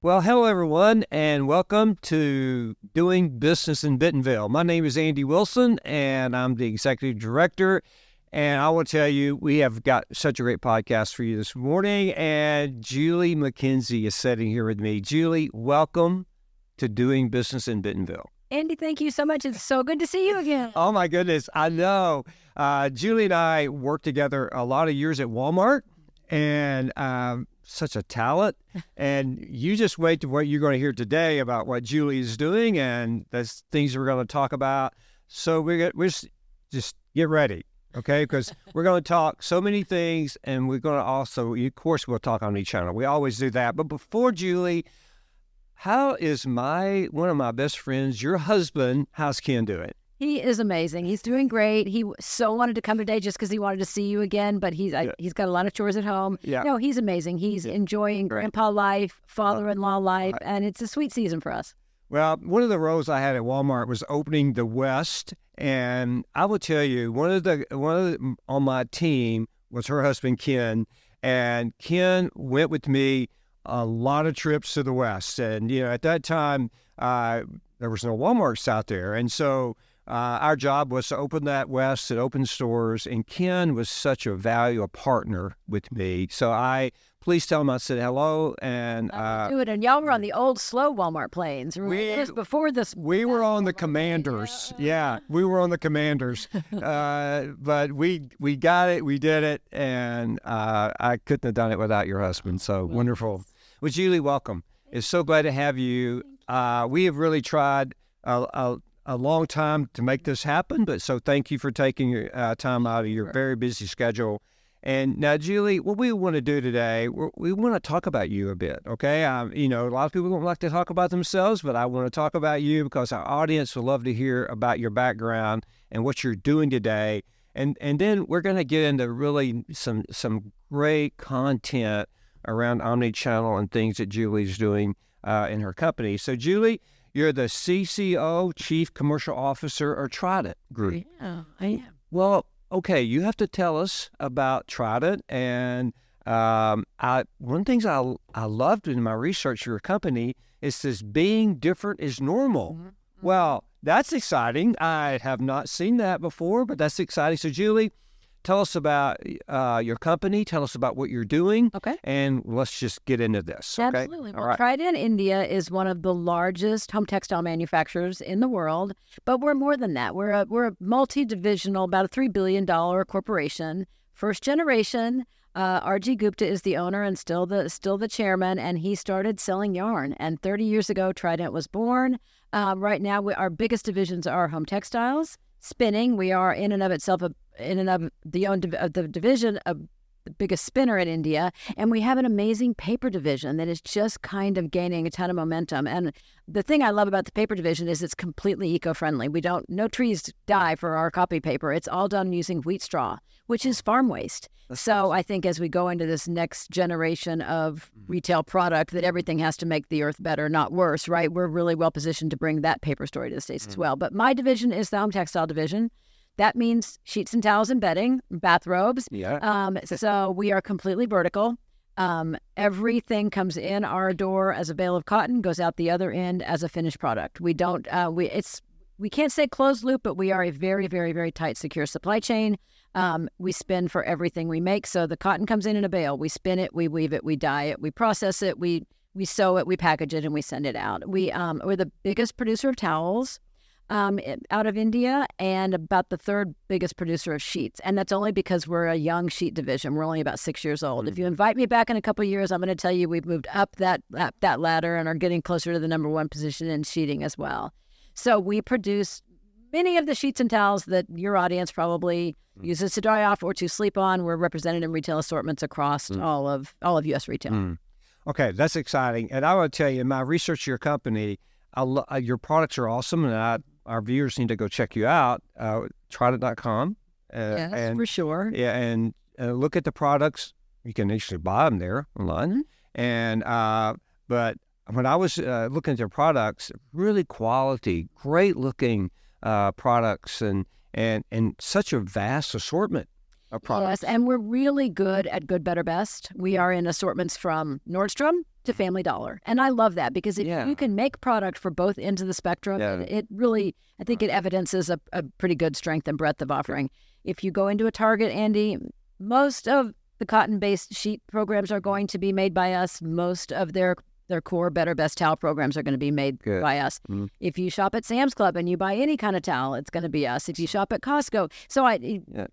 Well, hello, everyone, and welcome to Doing Business in Bentonville. My name is Andy Wilson, and I'm the Executive Director. And I will tell you, we have got such a great podcast for you this morning. And Julie McKenzie is sitting here with me. Julie, welcome to Doing Business in Bentonville. Andy, thank you so much. It's so good to see you again. Oh, my goodness. I know. Julie and I worked together a lot of years at Walmart, and such a talent. And you just wait to what you're going to hear today about what Julie is doing and the things we're going to talk about. So we're just get ready, okay? Because we're going to talk so many things, and we're going to also, of course, we'll talk on Omnichannel. We always do that. But before Julie, how is one of my best friends, your husband, how's Ken doing? He is amazing. He's doing great. He so wanted to come today just because he wanted to see you again, but he's got a lot of chores at home. Yeah. No, he's amazing. He's enjoying grandpa life, father-in-law life, and it's a sweet season for us. Well, one of the roles I had at Walmart was opening the West, and I will tell you, one of the on my team was her husband Ken, and Ken went with me a lot of trips to the West, and at that time there was no Walmarts out there, and so our job was to open that West and open stores, and Ken was such a valuable partner with me. So please tell him I said hello. And do it. And y'all were on the old slow Walmart planes. Before this. We were on the Commanders. Yeah, we were on the Commanders. But we got it. We did it. And I couldn't have done it without your husband. So wonderful. Well, Julie, welcome. It's so glad to have you. We have really tried a long time to make this happen, but so thank you for taking your time out of your very busy schedule. And now, Julie, what we want to do today, we want to talk about you a bit, okay? A lot of people don't like to talk about themselves, but I want to talk about you because our audience will love to hear about your background and what you're doing today. And then we're going to get into really some great content around Omnichannel and things that Julie's doing in her company. So, Julie, you're the CCO, Chief Commercial Officer, of Trident Group. Yeah, I am. Well, okay, you have to tell us about Trident. And one of the things I loved in my research for your company is this being different is normal. Mm-hmm. Well, that's exciting. I have not seen that before, but that's exciting. So, Julie, tell us about your company. Tell us about what you're doing. Okay. And let's just get into this. Okay? Absolutely. Well, Trident India is one of the largest home textile manufacturers in the world, but we're more than that. We're a multi-divisional, about a $3 billion corporation, first generation. R.G. Gupta is the owner and still the chairman, and he started selling yarn. And 30 years ago, Trident was born. Right now, our biggest divisions are home textiles, spinning. We are in and of the division of the biggest spinner in India, and we have an amazing paper division that is just kind of gaining a ton of momentum. And the thing I love about the paper division is it's completely eco-friendly. No trees die for our copy paper. It's all done using wheat straw, which is farm waste. So I think as we go into this next generation of retail product, that everything has to make the earth better, not worse, right? We're really well positioned to bring that paper story to the States as well. But my division is the home textile division. That means sheets and towels and bedding, bathrobes. Yeah. So we are completely vertical. Everything comes in our door as a bale of cotton, goes out the other end as a finished product. We don't. We can't say closed loop, but we are a very, very, very tight, secure supply chain. We spin for everything we make. So the cotton comes in a bale. We spin it, we weave it, we dye it, we process it, we sew it, we package it, and we send it out. We're the biggest producer of towels out of India, and about the third biggest producer of sheets. And that's only because we're a young sheet division. We're only about 6 years old. If you invite me back in a couple of years, I'm going to tell you we've moved up that ladder and are getting closer to the number one position in sheeting as well. So we produce many of the sheets and towels that your audience probably uses to dry off or to sleep on. We're represented in retail assortments across all of U.S. retail. Okay, that's exciting. And I want to tell you, in my research of your company, your products are awesome, and our viewers need to go check you out, Trident.com. Yes, for sure. Yeah, and look at the products. You can actually buy them there online. And but when I was looking at their products, really quality, great looking products, and such a vast assortment of products. Yes, and we're really good at good, better, best. We are in assortments from Nordstrom to Family Dollar. And I love that because if you can make product for both ends of the spectrum, it really, I think it evidences a pretty good strength and breadth of offering. If you go into a Target, Andy, most of the cotton-based sheet programs are going to be made by us. Most of their core Better Best towel programs are going to be made by us. If you shop at Sam's Club and you buy any kind of towel, it's going to be us. If you shop at Costco. So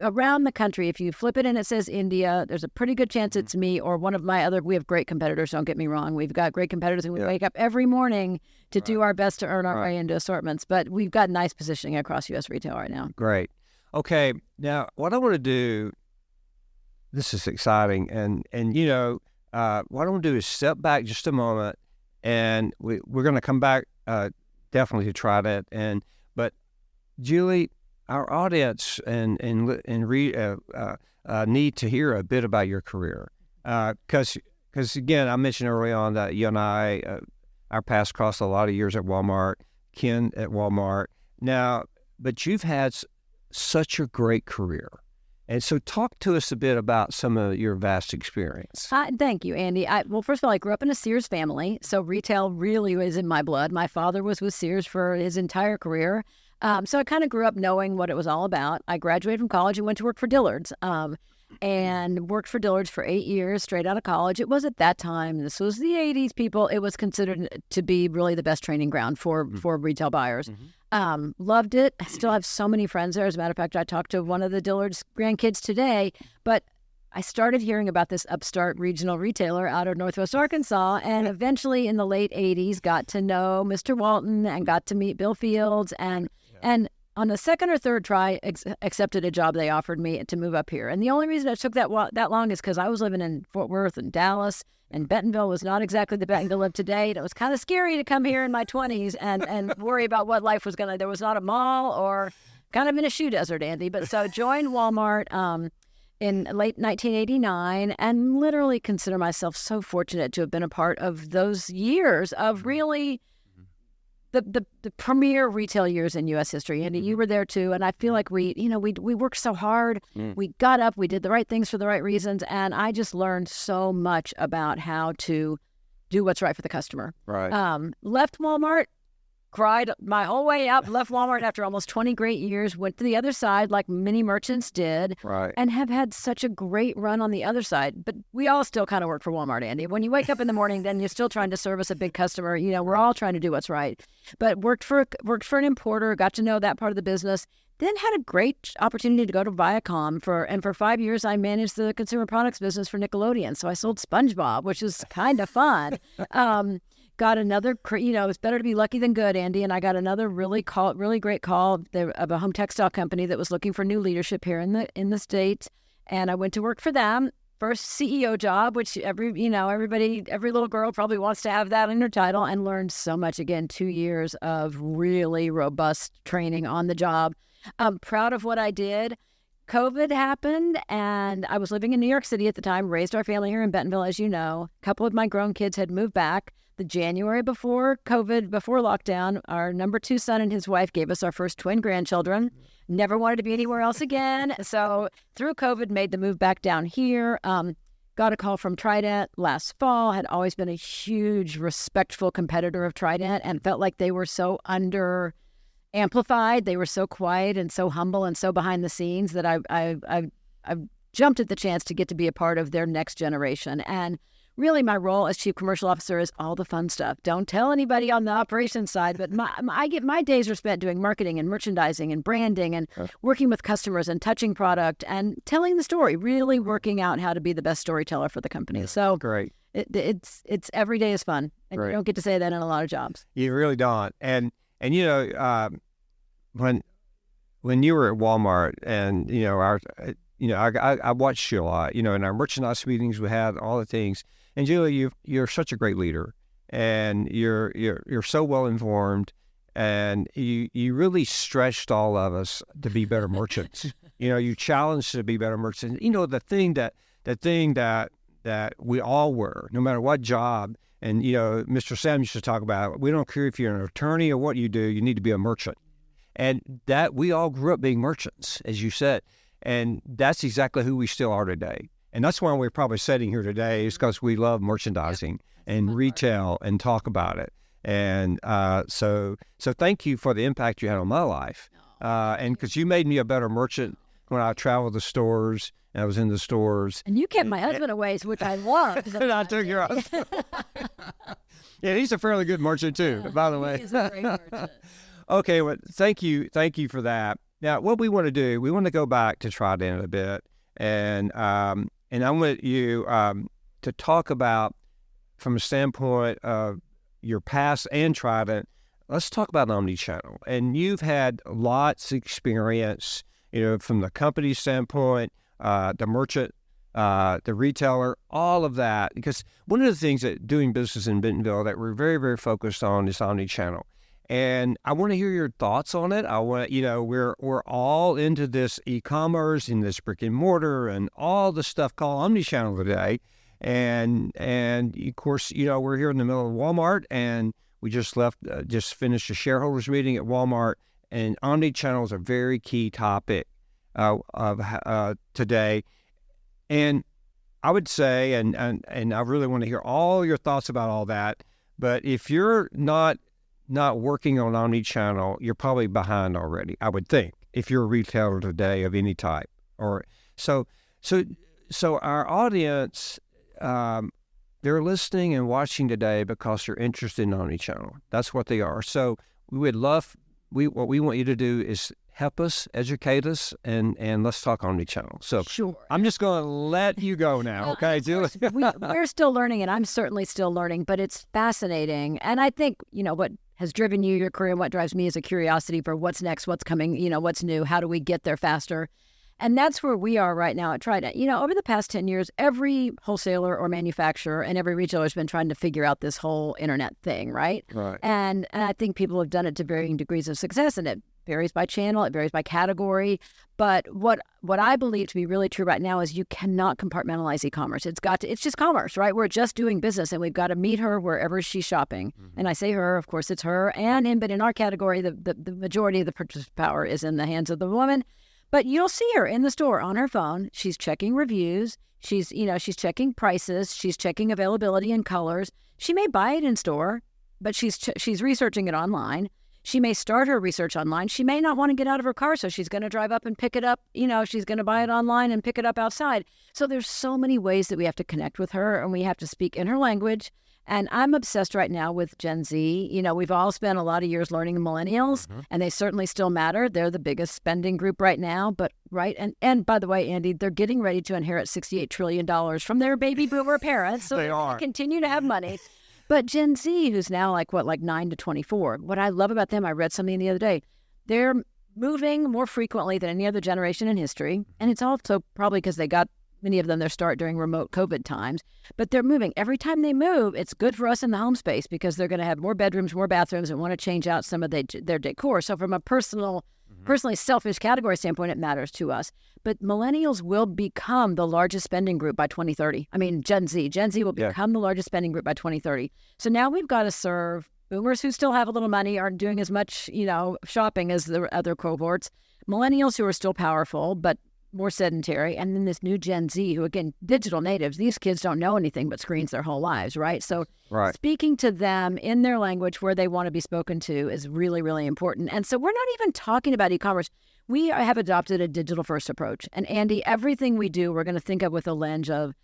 around the country, if you flip it and it says India, there's a pretty good chance it's me or one of my other, we have great competitors, don't get me wrong. We've got great competitors and we wake up every morning to do our best to earn our way into assortments. But we've got nice positioning across U.S. retail right now. Great. Okay. Now, what I want to do, this is exciting. And what I want to do is step back just a moment, and we're going to come back definitely to try that. But Julie, our audience need to hear a bit about your career, because again, I mentioned early on that you and I, our paths crossed a lot of years at Walmart, Ken at Walmart. Now, but you've had such a great career. And so talk to us a bit about some of your vast experience. Thank you, Andy. Well, first of all, I grew up in a Sears family, so retail really was in my blood. My father was with Sears for his entire career. So I kind of grew up knowing what it was all about. I graduated from college and went to work for Dillard's and worked for Dillard's for 8 years straight out of college. It was at that time, this was the 80s, people, it was considered to be really the best training ground for retail buyers. Loved it. I still have so many friends there. As a matter of fact, I talked to one of the Dillard's grandkids today, but I started hearing about this upstart regional retailer out of Northwest Arkansas, and eventually in the late 80s got to know Mr. Walton and got to meet Bill Fields, and on the second or third try, accepted a job they offered me to move up here. And the only reason it took that long is because I was living in Fort Worth and Dallas, and Bentonville was not exactly the Bentonville of today. It was kind of scary to come here in my 20s and worry about what life was going to. There was not a mall or kind of in a shoe desert, Andy. But so joined Walmart in late 1989 and literally consider myself so fortunate to have been a part of those years of really the premier retail years in U.S. history. And you were there too. And I feel like we worked so hard. We got up, we did the right things for the right reasons. And I just learned so much about how to do what's right for the customer. Right. Left Walmart, cried my whole way out, left Walmart after almost 20 great years, went to the other side like many merchants did, and have had such a great run on the other side. But we all still kind of work for Walmart, Andy. When you wake up in the morning, then you're still trying to service a big customer. We're all trying to do what's right. But worked for an importer, got to know that part of the business, then had a great opportunity to go to Viacom for 5 years. I managed the consumer products business for Nickelodeon. So I sold SpongeBob, which is kind of fun. Got another, it's better to be lucky than good, Andy. And I got another really great call of a home textile company that was looking for new leadership here in the States. And I went to work for them. First CEO job, which every little girl probably wants to have that in her title, and learned so much. Again, 2 years of really robust training on the job. I'm proud of what I did. COVID happened, and I was living in New York City at the time, raised our family here in Bentonville, as you know. A couple of my grown kids had moved back. The January before COVID, before lockdown, our number 2 son and his wife gave us our first twin grandchildren. Never wanted to be anywhere else again. So through COVID, made the move back down here. Got a call from Trident last fall, had always been a huge, respectful competitor of Trident and felt like they were so under amplified. They were so quiet and so humble and so behind the scenes that I jumped at the chance to get to be a part of their next generation. And really, my role as Chief Commercial Officer is all the fun stuff. Don't tell anybody on the operations side, but my days are spent doing marketing and merchandising and branding and working with customers and touching product and telling the story, really working out how to be the best storyteller for the company. So great. It's every day is fun, and you don't get to say that in a lot of jobs. You really don't. And when you were at Walmart, and I watched you a lot. In our merchandise meetings, we had all the things. And Julie, you're such a great leader, and you're so well informed, and you really stretched all of us to be better merchants. You challenged to be better merchants. The thing that we all were, no matter what job. And Mr. Sam used to talk about, we don't care if you're an attorney or what you do, you need to be a merchant. And that we all grew up being merchants, as you said, and that's exactly who we still are today. And that's why we're probably sitting here today, is because we love merchandising and retail and talk about it. And so thank you for the impact you had on my life. And because you made me a better merchant when I traveled the stores and I was in the stores. And you kept my husband away, which I loved. And I took your husband. Yeah, he's a fairly good merchant too, by the way. He's a great merchant. Okay, well, thank you for that. Now, what we want to do, we want to go back to Trident a bit, and I want you to talk about, from a standpoint of your past and Trident, let's talk about Omnichannel. And you've had lots of experience, from the company standpoint, the merchant, the retailer, all of that. Because one of the things that doing business in Bentonville that we're very, very focused on is Omnichannel. And I want to hear your thoughts on it. I want, we're all into this e-commerce and this brick and mortar and all the stuff called Omnichannel today. And of course, we're here in the middle of Walmart, and we just finished a shareholders meeting at Walmart, and Omnichannel is a very key topic of today. And I would say, and I really want to hear all your thoughts about all that. But if you're not working on Omnichannel, you're probably behind already, I would think, if you're a retailer today of any type. Or so our audience, they're listening and watching today because they're interested in Omnichannel. That's what they are. So what we want you to do is help us, educate us, and let's talk Omnichannel. So sure. I'm just going to let you go now, okay, Julie? We're still learning, and I'm certainly still learning, but it's fascinating. And I think, what has driven you, your career, and what drives me is a curiosity for what's next, what's coming, what's new, how do we get there faster? And that's where we are right now at Trident. Over the past 10 years, every wholesaler or manufacturer and every retailer has been trying to figure out this whole internet thing, right? Right. And I think people have done it to varying degrees of success, and it varies by channel, it varies by category. But what I believe to be really true right now is you cannot compartmentalize e-commerce. It's just commerce, right? We're just doing business, and we've got to meet her wherever she's shopping. Mm-hmm. And I say her, of course, it's her. But in our category, the majority of the purchase power is in the hands of the woman. But you'll see her in the store on her phone. She's checking reviews. She's checking prices. She's checking availability and colors. She may buy it in store, but she's researching it online. She may start her research online. She may not want to get out of her car, so she's going to drive up and pick it up. She's going to buy it online and pick it up outside. So there's so many ways that we have to connect with her, and we have to speak in her language. And I'm obsessed right now with Gen Z. We've all spent a lot of years learning millennials, and they certainly still matter. They're the biggest spending group right now. But right, and by the way, Andy, they're getting ready to inherit $68 trillion from their baby boomer parents. So they are continue to have money. But Gen Z, who's now like 9 to 24, what I love about them, I read something the other day, they're moving more frequently than any other generation in history. And it's also probably because they got many of them their start during remote COVID times, but they're moving. Every time they move, it's good for us in the home space because they're going to have more bedrooms, more bathrooms, and want to change out some of their decor. So from a personally selfish category standpoint, it matters to us. But millennials will become the largest spending group by 2030. I mean, Gen Z will become the largest spending group by 2030. So now we've got to serve boomers who still have a little money, aren't doing as much, shopping as the other cohorts, millennials who are still powerful, but more sedentary, and then this new Gen Z who, again, digital natives. These kids don't know anything but screens their whole lives, right? So speaking to them in their language where they want to be spoken to is really, really important. And so we're not even talking about e-commerce. We have adopted a digital-first approach. And Andy, everything we do, we're going to think of with a lens of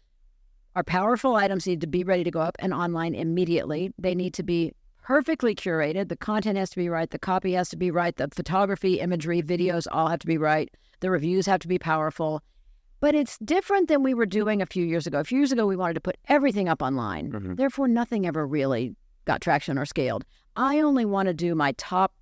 our powerful items need to be ready to go up and online immediately. They need to be perfectly curated. The content has to be right. The copy has to be right. The photography, imagery, videos all have to be right. The reviews have to be powerful. But it's different than we were doing a few years ago. A few years ago, we wanted to put everything up online. Mm-hmm. Therefore, nothing ever really got traction or scaled. I only want to do my top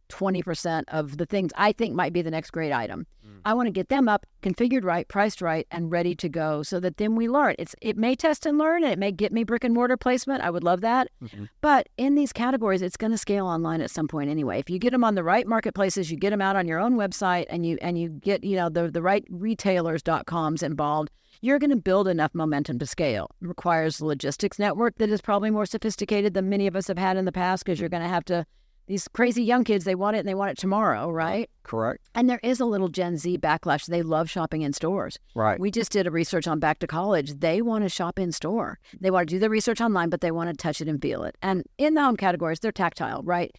20% of the things I think might be the next great item. I want to get them up, configured right, priced right, and ready to go so that then we learn. It may test and learn, and it may get me brick and mortar placement. I would love that. Mm-hmm. But in these categories, it's going to scale online at some point anyway. If you get them on the right marketplaces, you get them out on your own website, and you get the right retailers.coms involved, you're going to build enough momentum to scale. It requires a logistics network that is probably more sophisticated than many of us have had in the past because you're going to have to these crazy young kids, they want it and they want it tomorrow, right? Correct. And there is a little Gen Z backlash. They love shopping in stores. Right. We just did a research on back to college. They want to shop in store. They want to do the research online, but they want to touch it and feel it. And in the home categories, they're tactile, right?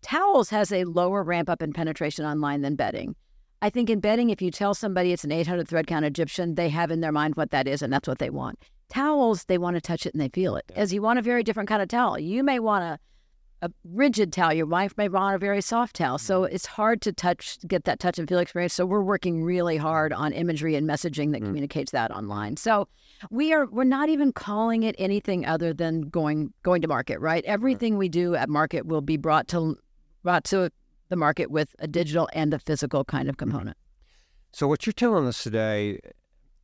Towels has a lower ramp up in penetration online than bedding. I think in bedding, if you tell somebody it's an 800 thread count Egyptian, they have in their mind what that is, and that's what they want. Towels, they want to touch it and they feel it. As you want a very different kind of towel. You may want a rigid towel. Your wife may want a very soft towel. So it's hard to get that touch and feel experience. So we're working really hard on imagery and messaging that communicates that online. So we're not even calling it anything other than going to market, right? Everything we do at market will be brought to the market with a digital and a physical kind of component. So what you're telling us today,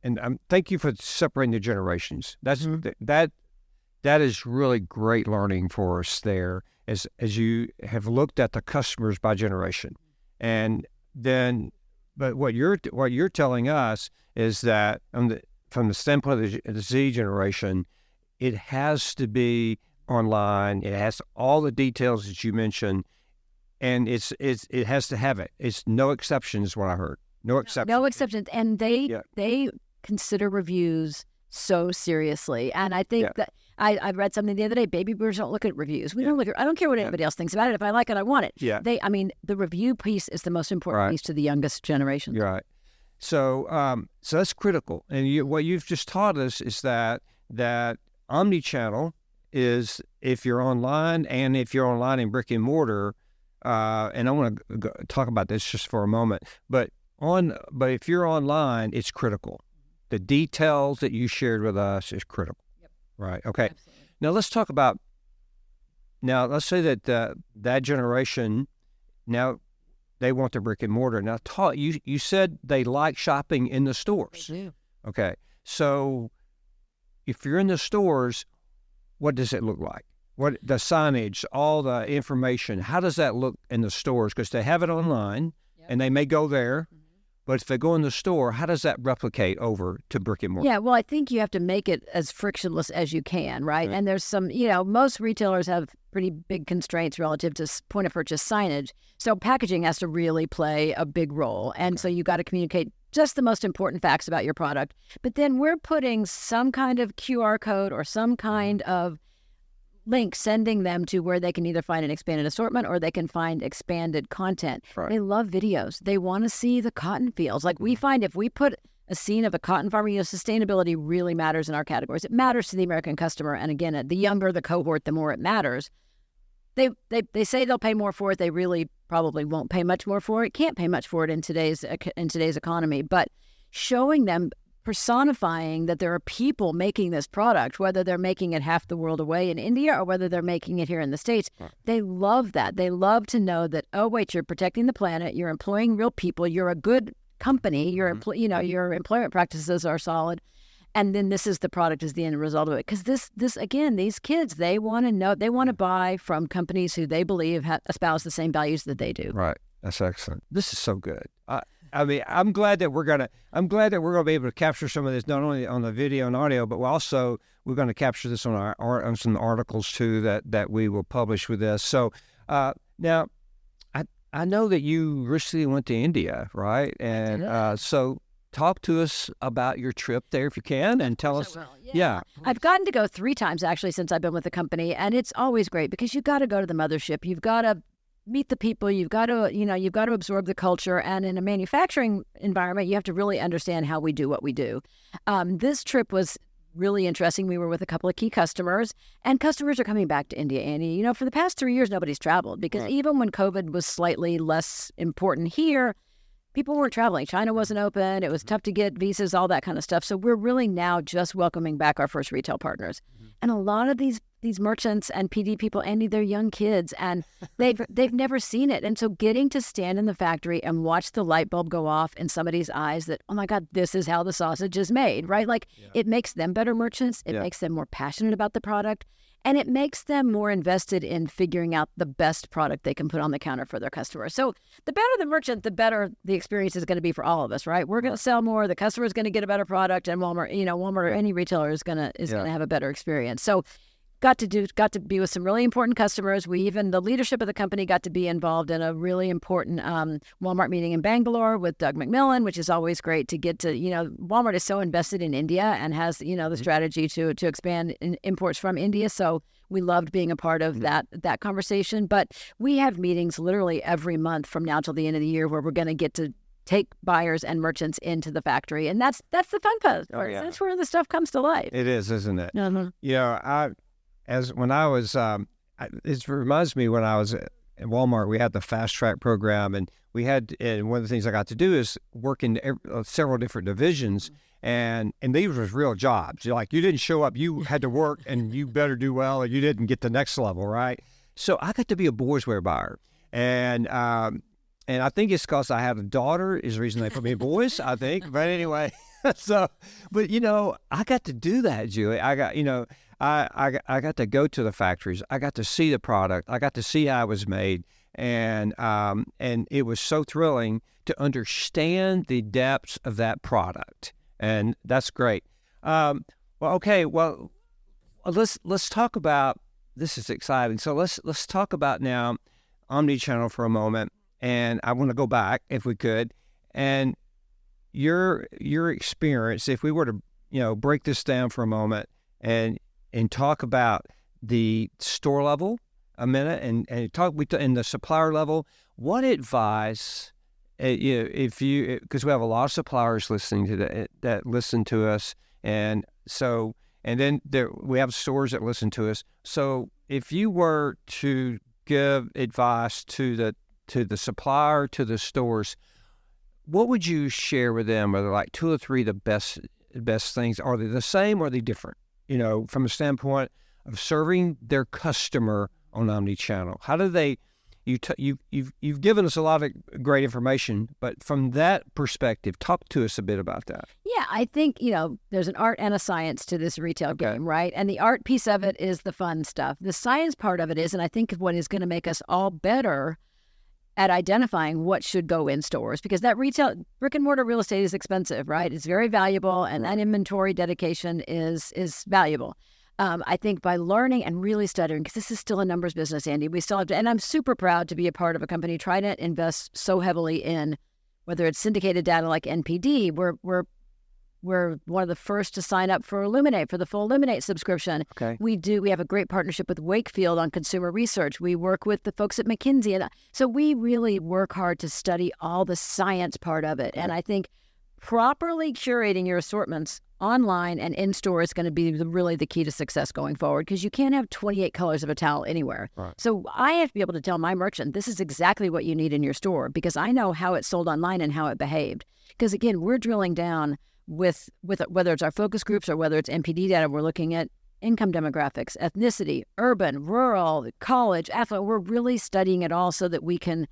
and thank you for separating the generations. That's that is really great learning for us there, as you have looked at the customers by generation, and then, but what you're telling us is that from the standpoint of the Z generation, it has to be online. It has all the details that you mentioned, and it has to have it. It's no exceptions. What I heard, no exceptions. No exceptions, and they consider reviews so seriously, and I think that. I read something the other day. Baby boomers don't look at reviews. We don't look at. I don't care what anybody else thinks about it. If I like it, I want it. Yeah. The review piece is the most important piece to the youngest generation. You're right. So that's critical. And what you've just taught us is that omnichannel is if you're online and if you're online in brick and mortar. And I want to talk about this just for a moment. But if you're online, it's critical. The details that you shared with us is critical. Right. Okay. Absolutely. Now let's talk about. Now let's say that that generation, now they want the brick and mortar. Now, you said they like shopping in the stores. They do. Okay. So, if you're in the stores, what does it look like? What the signage, all the information? How does that look in the stores? Because they have it online, and they may go there. But if they go in the store, how does that replicate over to brick and mortar? Yeah, well, I think you have to make it as frictionless as you can, right? And there's some, most retailers have pretty big constraints relative to point of purchase signage. So packaging has to really play a big role. And so you got to communicate just the most important facts about your product. But then we're putting some kind of QR code or some kind of link sending them to where they can either find an expanded assortment or they can find expanded content. Right. They love videos. They want to see the cotton fields. Like we find if we put a scene of a cotton farmer, sustainability really matters in our categories. It matters to the American customer. And again, the younger the cohort, the more it matters. They say they'll pay more for it. They really probably won't pay much more for it. Can't pay much for it in today's economy. But showing them, personifying that there are people making this product, whether they're making it half the world away in India or whether they're making it here in the States, they love that. They love to know that, oh, wait, you're protecting the planet, you're employing real people, you're a good company, your employment practices are solid, and then this is the product is the end result of it. Because this again, these kids, they want to know, they want to buy from companies who they believe espouse the same values that they do. Right. That's excellent. This is so good. I'm glad that we're gonna be able to capture some of this not only on the video and audio, but we're going to capture this on some articles too that we will publish with this. So now, I know that you recently went to India, right? And so talk to us about your trip there if you can, and tell us. Yeah. I've gotten to go 3 times actually since I've been with the company, and it's always great because you've got to go to the mothership. You've got to meet the people, you've got to absorb the culture, and in a manufacturing environment you have to really understand how we do what we do. This trip was really interesting. We were with a couple of key customers, and customers are coming back to India, Annie. For the past 3 years nobody's traveled because even when COVID was slightly less important here, people weren't traveling. China wasn't open. It was tough to get visas, all that kind of stuff. So we're really now just welcoming back our first retail partners. And a lot of these merchants and PD people, Andy, they're young kids, and they've never seen it. And so getting to stand in the factory and watch the light bulb go off in somebody's eyes that, oh my God, this is how the sausage is made, right? Like it makes them better merchants. It makes them more passionate about the product. And it makes them more invested in figuring out the best product they can put on the counter for their customers. So the better the merchant, the better the experience is going to be for all of us, right? We're going to sell more. The customer is going to get a better product, and Walmart or any retailer is going to have a better experience. So got to be with some really important customers. The leadership of the company got to be involved in a really important Walmart meeting in Bangalore with Doug McMillan, which is always great to get to. Walmart is so invested in India and has the strategy to expand imports from India. So we loved being a part of that conversation. But we have meetings literally every month from now till the end of the year where we're going to get to take buyers and merchants into the factory, and that's the fun part. Oh, yeah. That's where the stuff comes to life. It is, isn't it? Mm-hmm. It reminds me when I was at Walmart, we had the fast track program, and one of the things I got to do is work in several different divisions, and these was real jobs. You didn't show up, you had to work, and you better do well, or you didn't get the next level, right? So I got to be a boys wear buyer, and I think it's because I had a daughter is the reason they put me in boys, I think. But anyway, I got to do that, Julie. I got to go to the factories. I got to see the product. I got to see how it was made. And it was so thrilling to understand the depths of that product. And that's great. Let's talk about, this is exciting. So let's talk about now Omnichannel for a moment. And I want to go back, if we could, and your experience, if we were to, break this down for a moment and talk about the store level a minute and talk in the supplier level, what advice, because we have a lot of suppliers listening to that listen to us, and then we have stores that listen to us. So if you were to give advice to the supplier, to the stores, what would you share with them? Are there like two or three the best things? Are they the same or are they different? From a standpoint of serving their customer on Omnichannel. How do they? You've given us a lot of great information, but from that perspective, talk to us a bit about that. Yeah, I think there's an art and a science to this retail game, right? And the art piece of it is the fun stuff. The science part of it is, and I think what is going to make us all better at identifying what should go in stores, because that retail brick and mortar real estate is expensive, right? It's very valuable, and that inventory dedication is valuable. I think by learning and really studying, because this is still a numbers business, Andy, we still have to, and I'm super proud to be a part of a company trying to invest so heavily in, whether it's syndicated data like NPD, we're one of the first to sign up for Illuminate, for the full Illuminate subscription. Okay. We have a great partnership with Wakefield on consumer research. We work with the folks at McKenzie. And so we really work hard to study all the science part of it. Okay. And I think properly curating your assortments online and in-store is going to be really the key to success going forward, because you can't have 28 colors of a towel anywhere. Right. So I have to be able to tell my merchant, this is exactly what you need in your store, because I know how it sold online and how it behaved. Because again, we're drilling down with whether it's our focus groups or whether it's NPD data, we're looking at income demographics, ethnicity, urban, rural, college, affluent. We're really studying it all so that we can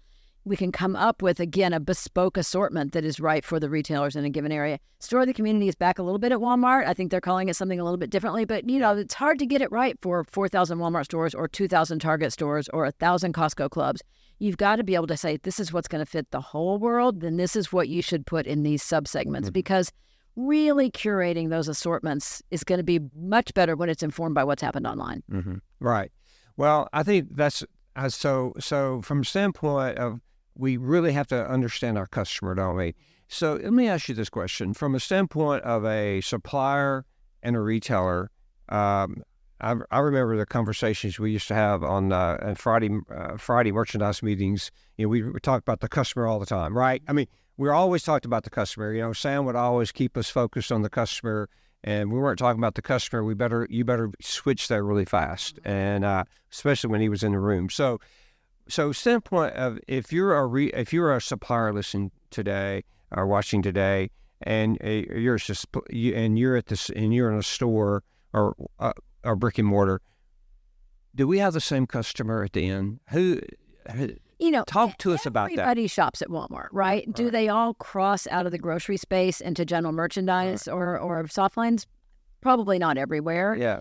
come up with, again, a bespoke assortment that is right for the retailers in a given area. Store of the Community is back a little bit at Walmart. I think they're calling it something a little bit differently, but it's hard to get it right for 4,000 Walmart stores or 2,000 Target stores or 1,000 Costco clubs. You've got to be able to say, this is what's going to fit the whole world, then this is what you should put in these subsegments, because really curating those assortments is going to be much better when it's informed by what's happened online. Mm-hmm. Right. Well, I think that's so from a standpoint of, we really have to understand our customer, don't we? So let me ask you this question. From a standpoint of a supplier and a retailer, I remember the conversations we used to have on Friday merchandise meetings. We talked about the customer all the time, right? I mean, we always talked about the customer. Sam would always keep us focused on the customer, and we weren't talking about the customer. You better switch there really fast, and especially when he was in the room. So standpoint of, if you're a supplier listening today or watching today, and you're in a store or brick and mortar, do we have the same customer at the end? Talk to us about that. Everybody shops at Walmart, right? Right. Do they all cross out of the grocery space into general merchandise or soft lines? Probably not everywhere. Yeah.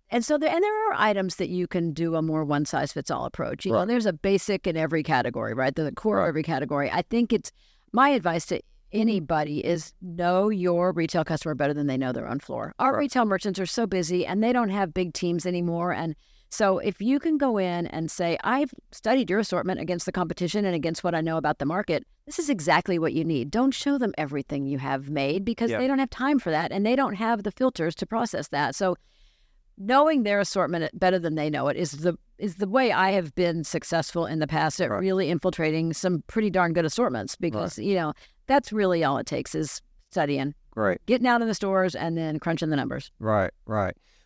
And there are items that you can do a more one-size-fits-all approach. There's a basic in every category, right? The core of every category. I think it's my advice to anybody is know your retail customer better than they know their own floor. Our retail merchants are so busy and they don't have big teams anymore. And so if you can go in and say, I've studied your assortment against the competition and against what I know about the market, this is exactly what you need. Don't show them everything you have made because they don't have time for that and they don't have the filters to process that. So knowing their assortment better than they know it is the way I have been successful in the past at really infiltrating some pretty darn good assortments because, that's really all it takes is studying. Right. Getting out in the stores and then crunching the numbers. Right.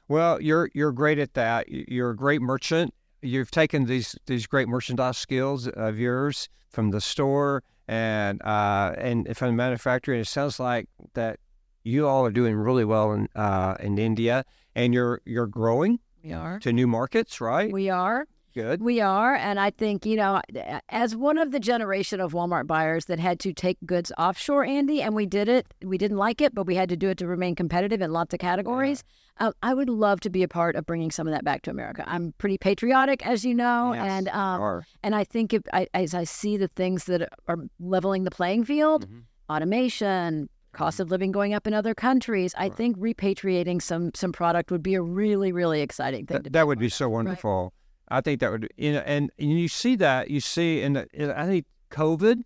Well, you're great at that. You're a great merchant. You've taken these great merchandise skills of yours from the store and from the manufacturing. It sounds like that you all are doing really well in India, and you're growing. We are. To new markets, right? We are. Good. We are. And I think, as one of the generation of Walmart buyers that had to take goods offshore, Andy, and we did it. We didn't like it, but we had to do it to remain competitive in lots of categories. I would love to be a part of bringing some of that back to America. I'm pretty patriotic, as you know. Yes, and I think as I see the things that are leveling the playing field, automation, cost of living going up in other countries, I think repatriating some product would be a really, really exciting thing. That would be so wonderful. Right. I think that would, and you see that, I think COVID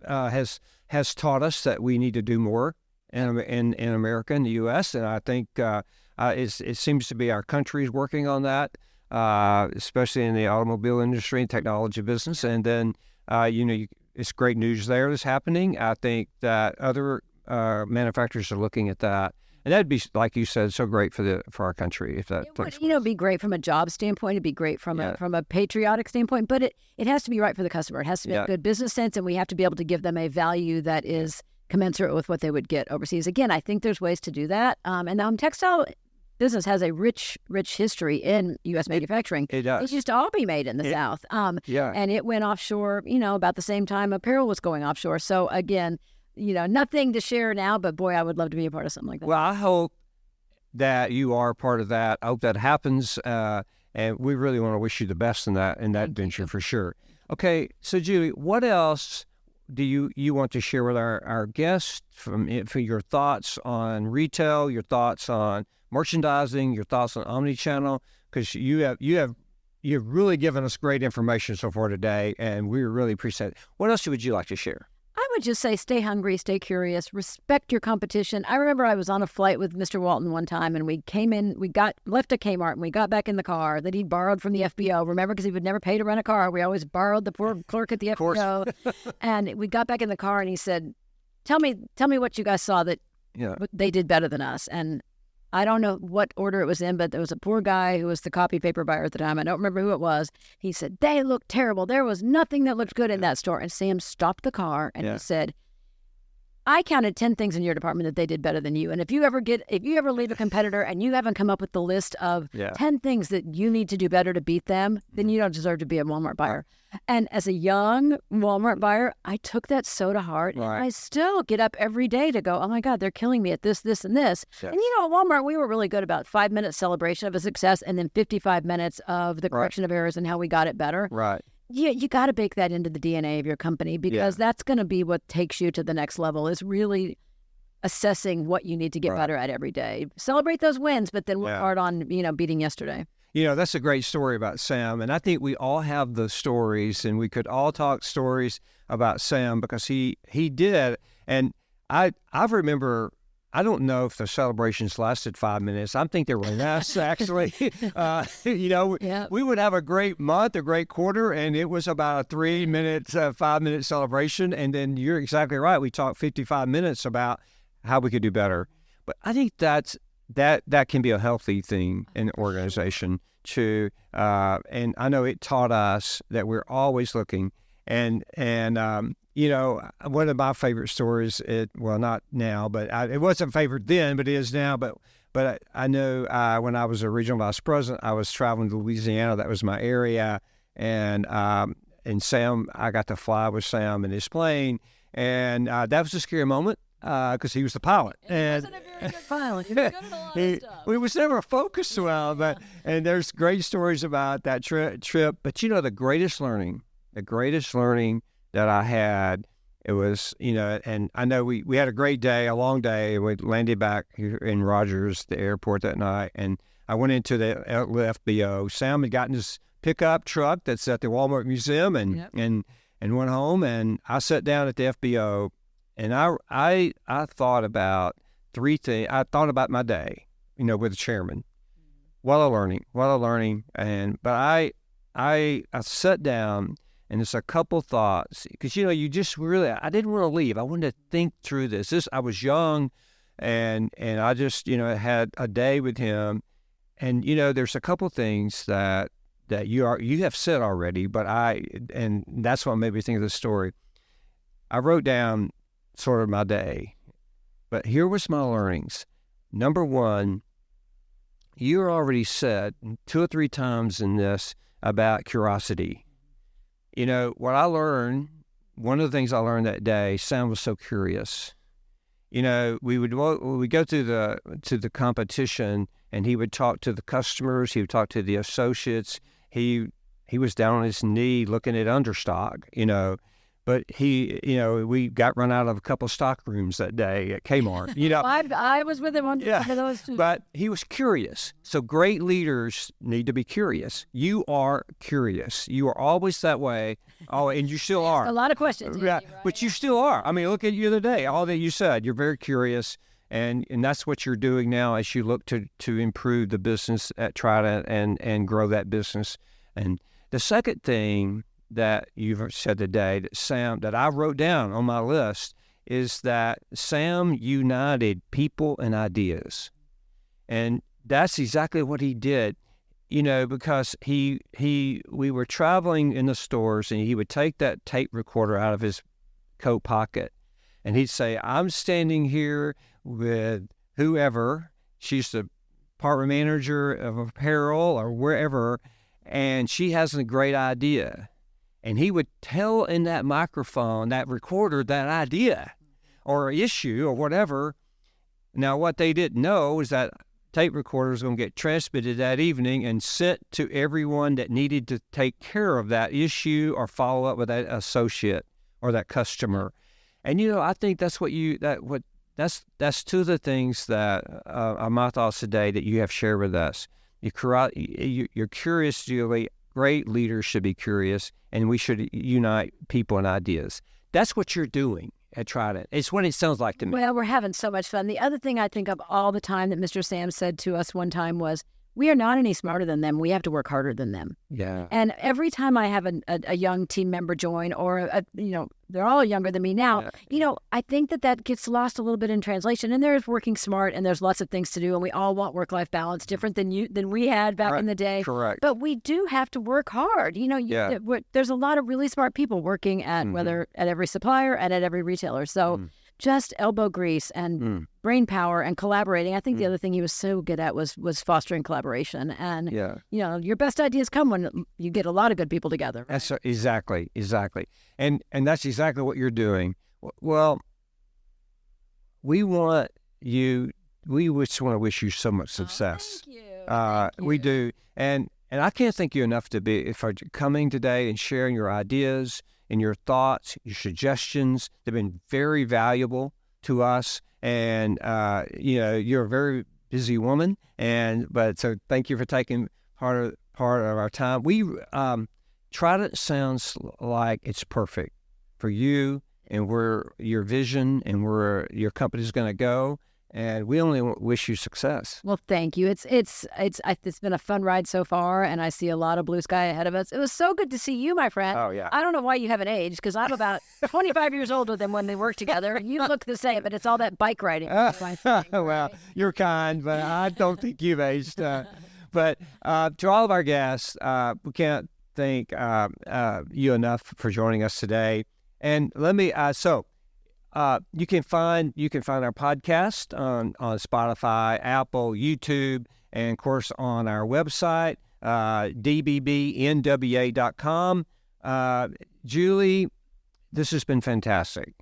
has taught us that we need to do more in America, in the U.S., and I think it seems to be our country is working on that, especially in the automobile industry and technology business. And then, it's great news there that's happening. I think that other manufacturers are looking at that. And that'd be, like you said, so great for our country if that took place. Be great from a job standpoint. It'd be great from a patriotic standpoint. But it has to be right for the customer. It has to be a good business sense, and we have to be able to give them a value that is commensurate with what they would get overseas. Again, I think there's ways to do that. And textile business has a rich history in U.S. manufacturing. It does. It used to all be made in the South. And it went offshore, about the same time apparel was going offshore. So again, nothing to share now, but boy, I would love to be a part of something like that. Well, I hope that you are part of that. I hope that happens. And we really want to wish you the best in that venture for sure. Okay. So Julie, what else do you want to share with our guests for your thoughts on retail, your thoughts on merchandising, your thoughts on Omnichannel? Because you've really given us great information so far today, and we really appreciate it. What else would you like to share? I would just say stay hungry, stay curious, respect your competition. I remember I was on a flight with Mr. Walton one time, and we left a Kmart, and we got back in the car that he'd borrowed from the FBO. Remember, because he would never pay to rent a car. We always borrowed the poor clerk at the FBO. And we got back in the car, and he said, tell me what you guys saw that they did better than us. And I don't know what order it was in, but there was a poor guy who was the copy paper buyer at the time. I don't remember who it was. He said, they looked terrible. There was nothing that looked good in that store. And Sam stopped the car and he said, I counted 10 things in your department that they did better than you. And if you ever leave a competitor and you haven't come up with the list of 10 things that you need to do better to beat them, then you don't deserve to be a Walmart buyer. And as a young Walmart buyer, I took that so to heart. Right. And I still get up every day to go, oh my God, they're killing me at this, this, and this. Yes. And at Walmart, we were really good about 5-minute celebration of a success and then 55 minutes of the correction of errors and how we got it better. Right. You got to bake that into the DNA of your company because that's going to be what takes you to the next level is really assessing what you need to get better at every day. Celebrate those wins, but then work hard on, beating yesterday. That's a great story about Sam. And I think we all have those stories and we could all talk stories about Sam because he did. And I remember, I don't know if the celebrations lasted 5 minutes. I think they were less, actually. We would have a great month, a great quarter, and it was about a 3-minute, 5-minute celebration. And then you're exactly right. We talked 55 minutes about how we could do better. But I think that can be a healthy thing in an organization too. And I know it taught us that we're always looking. And one of my favorite stories, not now, but it wasn't favorite then, but it is now. But I know when I was a regional vice president, I was traveling to Louisiana. That was my area. And Sam, I got to fly with Sam in his plane. And that was a scary moment because he was the pilot. And he wasn't a very good pilot. He was good at a lot of stuff. It was never a focus well, and there's great stories about that trip. But the greatest learning that I had it was, and I know we had a great day, a long day. We landed back here in Rogers, the airport that night, and I went into the FBO. Sam had gotten his pickup truck that's at the Walmart Museum and went home, and I sat down at the FBO, and I thought about three things. I thought about my day, with the chairman. What a learning, but I sat down, and it's a couple thoughts, because you just really, I didn't want to leave. I wanted to think through this. I was young, and I just had a day with him, and there's a couple things that you have said already, but and that's what made me think of the story. I wrote down sort of my day, but here was my learnings. Number one, you already said 2 or 3 times in this about curiosity. What I learned, one of the things I learned that day, Sam was so curious. We would go to the competition, and he would talk to the customers, he would talk to the associates. He was down on his knee looking at understock, but we got run out of a couple of stock rooms that day at Kmart, I was with him on those too. But he was curious. So great leaders need to be curious. You are curious. You are always that way. Oh, and you still are. A lot of questions. Yeah, right? But you still are. I mean, look at you the other day. All that you said, you're very curious. And that's what you're doing now as you look to improve the business at Trident and grow that business. And the second thing that you've said today, that I wrote down on my list, is that Sam united people and ideas. And that's exactly what he did, because we were traveling in the stores, and he would take that tape recorder out of his coat pocket, and he'd say, I'm standing here with whoever, she's the department manager of apparel or wherever, and she has a great idea. And he would tell in that microphone, that recorder, that idea or issue or whatever. Now, what they didn't know is that tape recorder was going to get transmitted that evening and sent to everyone that needed to take care of that issue or follow up with that associate or that customer. And, I think that's that's 2 of the things that are my thoughts today that you have shared with us. You're curious, Julie. Great leaders should be curious, and we should unite people and ideas. That's what you're doing at Trident. It's what it sounds like to me. Well, we're having so much fun. The other thing I think of all the time that Mr. Sam said to us one time was, we are not any smarter than them. We have to work harder than them. Yeah. And every time I have a young team member join, or they're all younger than me now, I think that gets lost a little bit in translation. And there's working smart, and there's lots of things to do, and we all want work-life balance, different than we had back in the day. Correct. But we do have to work hard. There's a lot of really smart people working at whether at every supplier and at every retailer. So. Just elbow grease and brain power and collaborating. I think the other thing he was so good at was fostering collaboration. And, your best ideas come when you get a lot of good people together. Right? That's exactly. And that's exactly what you're doing. Well, we just want to wish you so much success. Thank you. Thank you. We do. And I can't thank you enough for coming today and sharing your ideas and your thoughts, your suggestions. They've been very valuable to us. And, you're a very busy woman. So thank you for taking part of our time. Trident sounds like it's perfect for you and where your vision and where your company's going to go. And we only wish you success. Well, thank you. It's been a fun ride so far, and I see a lot of blue sky ahead of us. It was so good to see you, my friend. Oh, yeah. I don't know why you haven't aged, because I'm about 25 years older than when we worked together. You look the same, but it's all that bike riding. Well, you're kind, but I don't think you've aged. But to all of our guests, we can't thank you enough for joining us today. And let me you can find our podcast on Spotify, Apple, YouTube, and of course on our website, dbbnwa.com. Julie, this has been fantastic.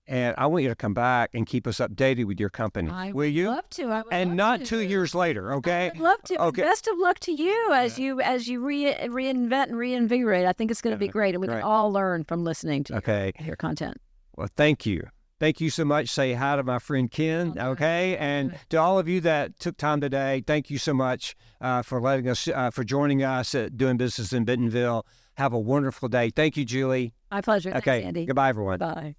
And I want you to come back and keep us updated with your company. Will you? Love to. And not 2 years later, okay? I would love to. Okay. Best of luck to you as you reinvent and reinvigorate. I think it's going to be great, and we can all learn from listening to your content. Well, thank you. Thank you so much. Say hi to my friend Ken, okay? And to all of you that took time today, thank you so much for letting us, for joining us at Doing Business in Bentonville. Have a wonderful day. Thank you, Julie. My pleasure. Okay, Thanks, Andy. goodbye, everyone. Bye.